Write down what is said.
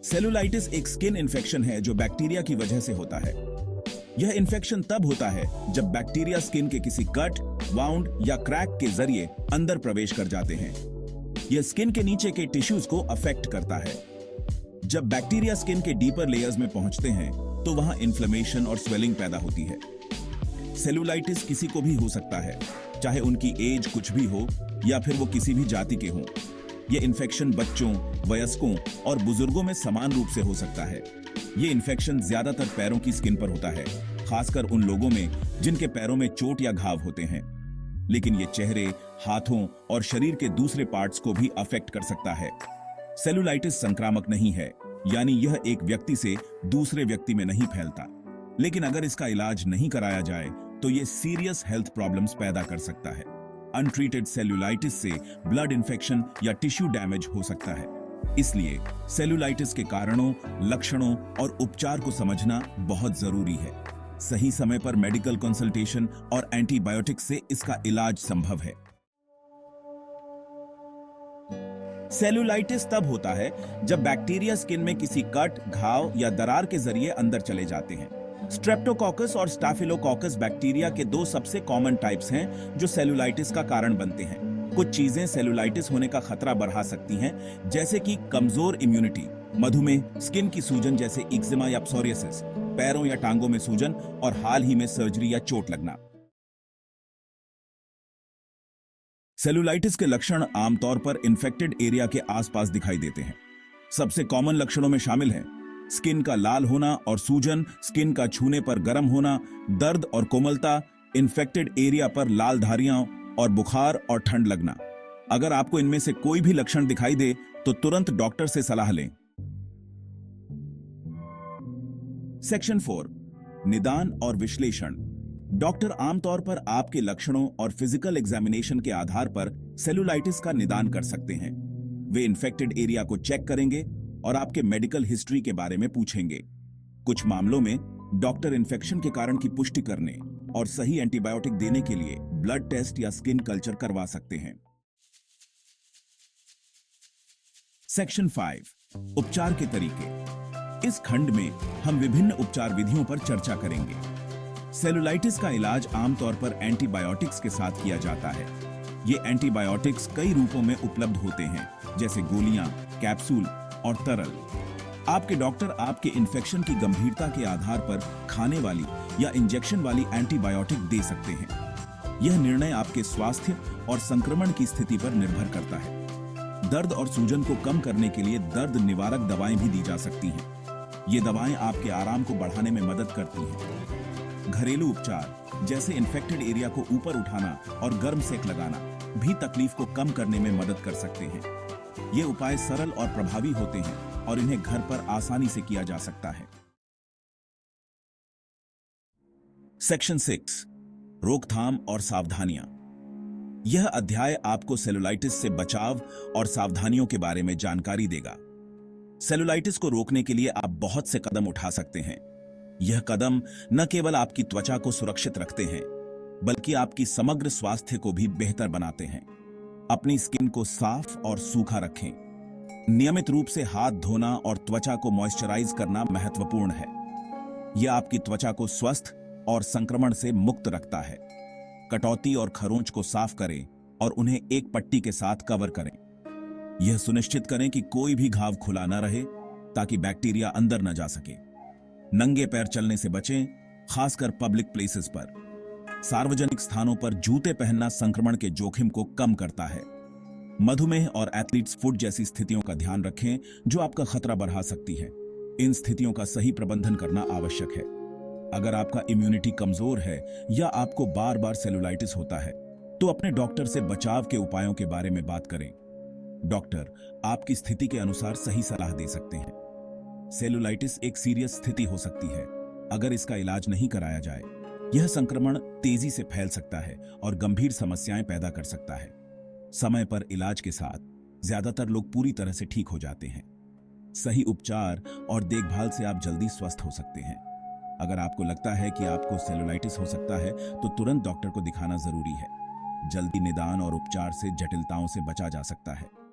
Cellulitis एक skin infection है जो बैक्टीरिया की वजह से होता है। यह इन्फेक्शन तब होता है जब बैक्टीरिया स्किन के किसी कट, वाउंड या क्रैक के जरिए अंदर प्रवेश कर जाते हैं। यह स्किन के नीचे के टिश्यूज को अफेक्ट करता है। जब बैक्टीरिया स्किन के डीपर लेयर्स में पहुंचते हैं तो वहां इन्फ्लेमेशन और स्वेलिंग पैदा होती है। सेलुलाइटिस किसी को भी हो सकता है, चाहे उनकी एज कुछ भी हो या फिर वो किसी भी जाति के हों। यह इन्फेक्शन बच्चों, वयस्कों और बुजुर्गों में समान रूप से हो सकता है। यह इन्फेक्शन ज्यादातर पैरों की स्किन पर होता है, खासकर उन लोगों में जिनके पैरों में चोट या घाव होते हैं। लेकिन यह चेहरे, हाथों और शरीर के दूसरे पार्ट्स को भी अफेक्ट कर सकता है। सेलुलाइटिस संक्रामक नहीं है, यानी यह एक व्यक्ति से दूसरे व्यक्ति में नहीं फैलता। लेकिन अगर इसका इलाज नहीं कराया जाए तो यह सीरियस हेल्थ प्रॉब्लम्स पैदा कर सकता है। अनट्रीटेड सेलुलाइटिस से ब्लड इंफेक्शन या टिश्यू डैमेज हो सकता है। इसलिए सेलुलाइटिस के कारणों, लक्षणों और उपचार को समझना बहुत जरूरी है। सही समय पर मेडिकल कंसल्टेशन और एंटीबायोटिक से इसका इलाज संभव है। सेलुलाइटिस तब होता है जब बैक्टीरिया स्किन में किसी कट, घाव या दरार के जरिए अंदर चले जाते हैं। स्ट्रेप्टोकोकस और स्टाफिलोकोकस बैक्टीरिया के दो सबसे कॉमन टाइप्स हैं जो सेलुलाइटिस का कारण बनते हैं। कुछ चीजें सेलुलाइटिस होने का खतरा बढ़ा सकती हैं, जैसे कि कमजोर इम्यूनिटी, मधुमेह, स्किन की सूजन जैसे एक्जिमा या प्सोरियासिस, पैरों या टांगों में सूजन और हाल ही में सर्जरी या चोट लगना। सेलुलाइटिस के लक्षण आमतौर पर इन्फेक्टेड एरिया के आसपास दिखाई देते हैं। सबसे कॉमन लक्षणों में शामिल हैं स्किन का लाल होना और सूजन, स्किन का छूने पर गर्म होना, दर्द और कोमलता, इन्फेक्टेड एरिया पर लाल धारियां और बुखार और ठंड लगना। अगर आपको इनमें से कोई भी लक्षण दिखाई दे तो तुरंत डॉक्टर से सलाह लें। सेक्शन 4, निदान और विश्लेषण। डॉक्टर आमतौर पर आपके लक्षणों और फिजिकल एग्जामिनेशन के आधार पर सेलुलाइटिस का निदान कर सकते हैं। वे इन्फेक्टेड एरिया को चेक करेंगे और आपके मेडिकल हिस्ट्री के बारे में पूछेंगे। कुछ मामलों में डॉक्टर इन्फेक्शन के कारण की पुष्टि करने और सही एंटीबायोटिक देने के लिए ब्लड टेस्ट या स्किन कल्चर करवा सकते हैं। सेक्शन 5, उपचार के तरीके। इस खंड में हम विभिन्न उपचार विधियों पर चर्चा करेंगे। सेलुलाइटिस का इलाज आमतौर पर एंटीबायोटिक्स के साथ किया जाता है। ये एंटीबायोटिक्स कई रूपों में उपलब्ध होते हैं, जैसे गोलियां, कैप्सूल और तरल। आपके डॉक्टर आपके इन्फेक्शन की गंभीरता के आधार पर खाने वाली या इंजेक्शन वाली एंटीबायोटिक दे सकते हैं। यह निर्णय आपके स्वास्थ्य और संक्रमण की स्थिति पर निर्भर करता है। दर्द और सूजन को कम करने के लिए दर्द निवारक दवाएं भी दी जा सकती हैं। ये दवाएं आपके आराम को बढ़ाने में मदद करती हैं। घरेलू उपचार, जैसे इन्फेक्टेड एरिया को ऊपर उठाना और गर्म सेक लगाना, भी तकलीफ को कम करने में मदद कर सकते हैं। ये उपाय सरल और प्रभावी होते हैं और इन्हें घर पर आसानी से किया जा सकता है। सेक्शन 6, रोकथाम और सावधानियां। यह अध्याय आपको सेलुलाइटिस से बचाव और सावधानियों के बारे में जानकारी देगा। सेलुलाइटिस को रोकने के लिए आप बहुत से कदम उठा सकते हैं। यह कदम न केवल आपकी त्वचा को सुरक्षित रखते हैं, बल्कि आपकी समग्र स्वास्थ्य को भी बेहतर बनाते हैं। अपनी स्किन को साफ और सूखा रखें। नियमित रूप से हाथ धोना और त्वचा को मॉइस्चराइज करना महत्वपूर्ण है। यह आपकी त्वचा को स्वस्थ और संक्रमण से मुक्त रखता है। कटौती और खरोंच को साफ करें और उन्हें एक पट्टी के साथ कवर करें। यह सुनिश्चित करें कि कोई भी घाव खुला न रहे, ताकि बैक्टीरिया अंदर न जा सके। नंगे पैर चलने से बचें, खासकर पब्लिक प्लेसेस पर। सार्वजनिक स्थानों पर जूते पहनना संक्रमण के जोखिम को कम करता है। मधुमेह और एथलीट्स फुट जैसी स्थितियों का ध्यान रखें जो आपका खतरा बढ़ा सकती है। इन स्थितियों का सही प्रबंधन करना आवश्यक है। अगर आपका इम्यूनिटी कमजोर है या आपको बार बार सेलुलाइटिस होता है, तो अपने डॉक्टर से बचाव के उपायों के बारे में बात करें। डॉक्टर आपकी स्थिति के अनुसार सही सलाह दे सकते हैं। सेलुलाइटिस एक सीरियस स्थिति हो सकती है। अगर इसका इलाज नहीं कराया जाए, यह संक्रमण तेजी से फैल सकता है और गंभीर समस्याएं पैदा कर सकता है। समय पर इलाज के साथ ज्यादातर लोग पूरी तरह से ठीक हो जाते हैं। सही उपचार और देखभाल से आप जल्दी स्वस्थ हो सकते हैं। अगर आपको लगता है कि आपको सेलुलाइटिस हो सकता है, तो तुरंत डॉक्टर को दिखाना जरूरी है। जल्दी निदान और उपचार से जटिलताओं से बचा जा सकता है।